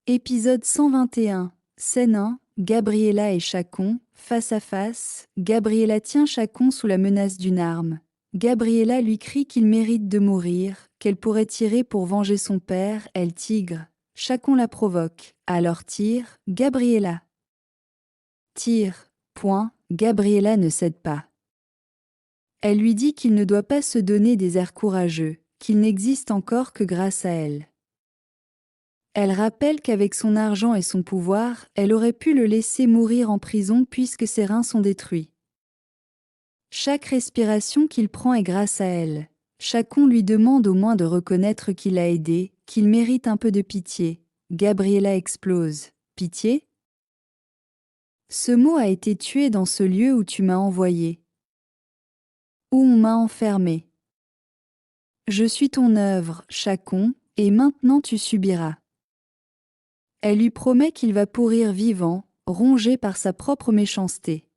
Épisode 121. Scène 1. Gabriela et Chacon, face à face. Gabriela tient Chacon sous la menace d'une arme. Gabriela lui crie qu'il mérite de mourir, qu'elle pourrait tirer pour venger son père, elle tigre. Chacon la provoque. Alors tire, Gabriela. Tire. Point. Gabriela ne cède pas. Elle lui dit qu'il ne doit pas se donner des airs courageux, qu'il n'existe encore que grâce à elle. Elle rappelle qu'avec son argent et son pouvoir, elle aurait pu le laisser mourir en prison puisque ses reins sont détruits. Chaque respiration qu'il prend est grâce à elle. Chacun lui demande au moins de reconnaître qu'il l'a aidé, qu'il mérite un peu de pitié. Gabriela explose. Pitié ? Ce mot a été tué dans ce lieu où tu m'as envoyé. Où on m'a enfermé. Je suis ton œuvre, Chacon, et maintenant tu subiras. Elle lui promet qu'il va pourrir vivant, rongé par sa propre méchanceté.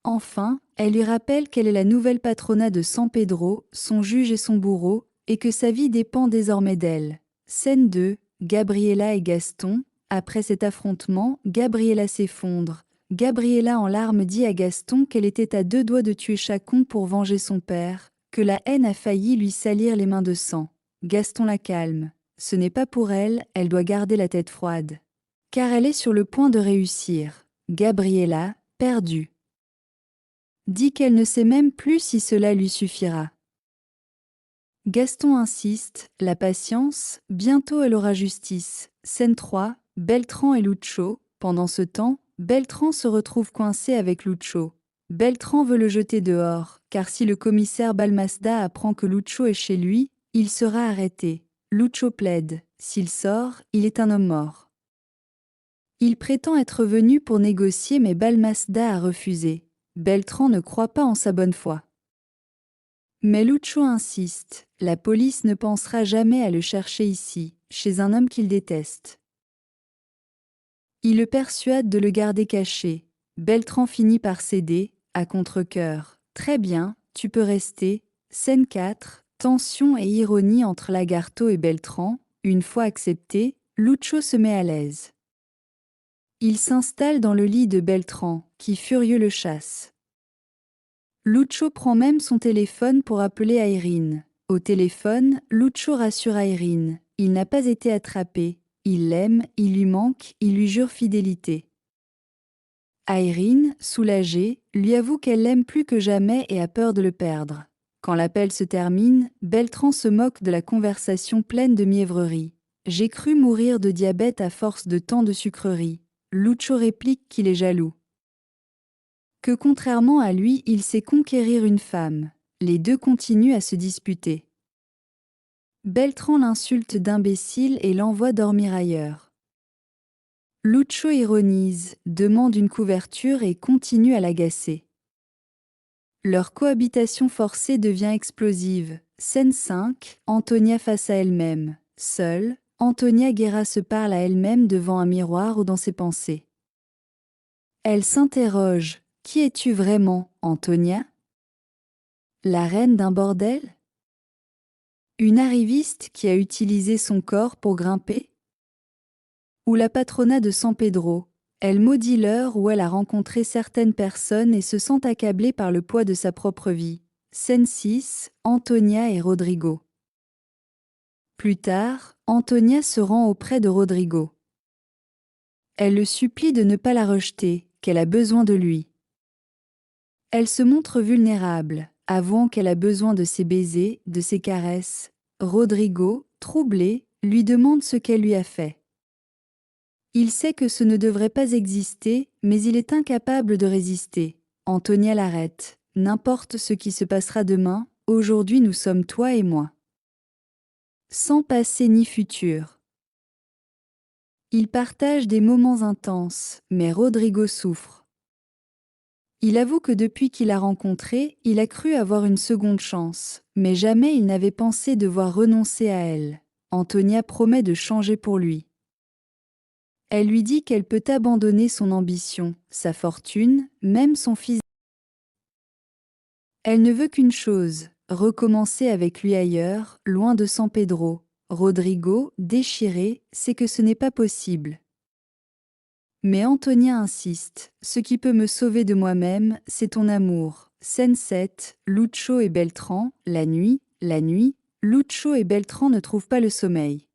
Enfin, elle lui rappelle qu'elle est la nouvelle patrona de San Pedro, son juge et son bourreau, et que sa vie dépend désormais d'elle. Scène 2. Gabriela et Gaston. Après cet affrontement, Gabriela s'effondre. Gabriela en larmes dit à Gaston qu'elle était à 2 doigts de tuer Chacon pour venger son père, que la haine a failli lui salir les mains de sang. Gaston la calme. Ce n'est pas pour elle, elle doit garder la tête froide. Car elle est sur le point de réussir. Gabriela, perdue, dit qu'elle ne sait même plus si cela lui suffira. Gaston insiste, la patience, bientôt elle aura justice. Scène 3, Beltran et Lucho. Pendant ce temps, Beltran se retrouve coincé avec Lucho. Beltran veut le jeter dehors, car si le commissaire Balmasda apprend que Lucho est chez lui, il sera arrêté. Lucho plaide, s'il sort, il est un homme mort. Il prétend être venu pour négocier mais Balmasda a refusé. Beltran ne croit pas en sa bonne foi. Mais Lucho insiste, la police ne pensera jamais à le chercher ici, chez un homme qu'il déteste. Il le persuade de le garder caché. Beltran finit par céder, à contre-cœur. Très bien, tu peux rester. Scène 4. Tension et ironie entre Lagarto et Beltran. Une fois accepté, Lucho se met à l'aise. Il s'installe dans le lit de Beltran, qui furieux le chasse. Lucho prend même son téléphone pour appeler Irene. Au téléphone, Lucho rassure Irene. Il n'a pas été attrapé. Il l'aime, il lui manque, il lui jure fidélité. Irene, soulagée, lui avoue qu'elle l'aime plus que jamais et a peur de le perdre. Quand l'appel se termine, Beltran se moque de la conversation pleine de mièvreries. « J'ai cru mourir de diabète à force de tant de sucreries. » Lucho réplique qu'il est jaloux. Que contrairement à lui, il sait conquérir une femme. Les deux continuent à se disputer. Beltran l'insulte d'imbécile et l'envoie dormir ailleurs. Lucho ironise, demande une couverture et continue à l'agacer. Leur cohabitation forcée devient explosive. Scène 5, Antonia face à elle-même. Seule, Antonia Guerra se parle à elle-même devant un miroir ou dans ses pensées. Elle s'interroge. Qui es-tu vraiment, Antonia ? La reine d'un bordel ? Une arriviste qui a utilisé son corps pour grimper ? Ou la patrona de San Pedro ? Elle maudit l'heure où elle a rencontré certaines personnes et se sent accablée par le poids de sa propre vie. Scène 6, Antonia et Rodrigo. Plus tard, Antonia se rend auprès de Rodrigo. Elle le supplie de ne pas la rejeter, qu'elle a besoin de lui. Elle se montre vulnérable, avouant qu'elle a besoin de ses baisers, de ses caresses. Rodrigo, troublé, lui demande ce qu'elle lui a fait. Il sait que ce ne devrait pas exister, mais il est incapable de résister. Antonia l'arrête. N'importe ce qui se passera demain, aujourd'hui nous sommes toi et moi. Sans passé ni futur. Ils partagent des moments intenses, mais Rodrigo souffre. Il avoue que depuis qu'il l'a rencontrée, il a cru avoir une seconde chance, mais jamais il n'avait pensé devoir renoncer à elle. Antonia promet de changer pour lui. Elle lui dit qu'elle peut abandonner son ambition, sa fortune, même son fils. Elle ne veut qu'une chose, recommencer avec lui ailleurs, loin de San Pedro. Rodrigo, déchiré, sait que ce n'est pas possible. Mais Antonia insiste, ce qui peut me sauver de moi-même, c'est ton amour. Scène 7, Lucho et Beltran, la nuit, Lucho et Beltran ne trouvent pas le sommeil.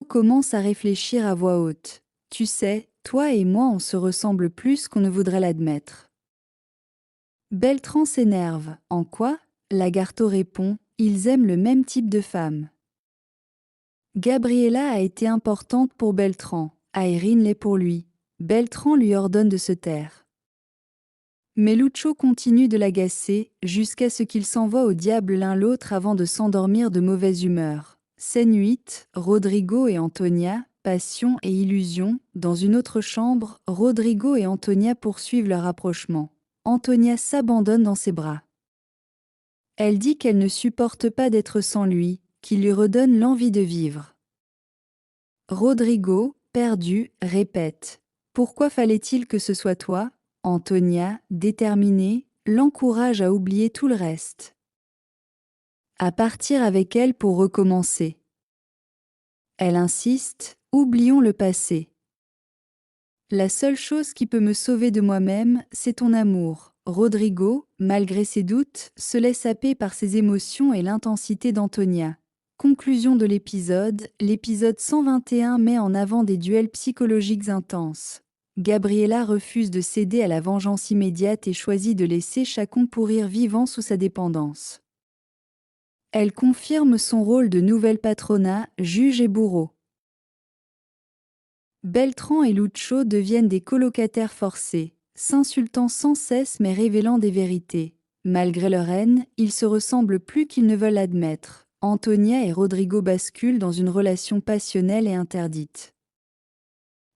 On commence à réfléchir à voix haute. Tu sais, toi et moi on se ressemble plus qu'on ne voudrait l'admettre. Beltran s'énerve. En quoi? Lagarto répond, ils aiment le même type de femme. Gabriela a été importante pour Beltran, Irene l'est pour lui. Beltran lui ordonne de se taire. Mais Lucho continue de l'agacer, jusqu'à ce qu'ils s'envoient au diable l'un l'autre avant de s'endormir de mauvaise humeur. Scène 8, Rodrigo et Antonia, passion et illusion. Dans une autre chambre, Rodrigo et Antonia poursuivent leur rapprochement. Antonia s'abandonne dans ses bras. Elle dit qu'elle ne supporte pas d'être sans lui, qu'il lui redonne l'envie de vivre. Rodrigo, perdu, répète. Pourquoi fallait-il que ce soit toi? Antonia, déterminée, l'encourage à oublier tout le reste. À partir avec elle pour recommencer. Elle insiste, oublions le passé. La seule chose qui peut me sauver de moi-même, c'est ton amour. Rodrigo, malgré ses doutes, se laisse happer par ses émotions et l'intensité d'Antonia. Conclusion de l'épisode 121 met en avant des duels psychologiques intenses. Gabriela refuse de céder à la vengeance immédiate et choisit de laisser chacun pourrir vivant sous sa dépendance. Elle confirme son rôle de nouvelle patronat, juge et bourreau. Beltran et Lucho deviennent des colocataires forcés, s'insultant sans cesse mais révélant des vérités. Malgré leur haine, ils se ressemblent plus qu'ils ne veulent admettre. Antonia et Rodrigo basculent dans une relation passionnelle et interdite.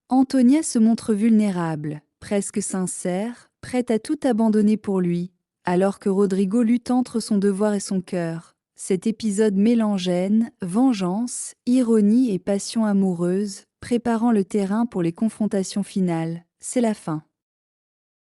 Antonia se montre vulnérable, presque sincère, prête à tout abandonner pour lui, alors que Rodrigo lutte entre son devoir et son cœur. Cet épisode mélange haine, vengeance, ironie et passion amoureuse, préparant le terrain pour les confrontations finales. C'est la fin.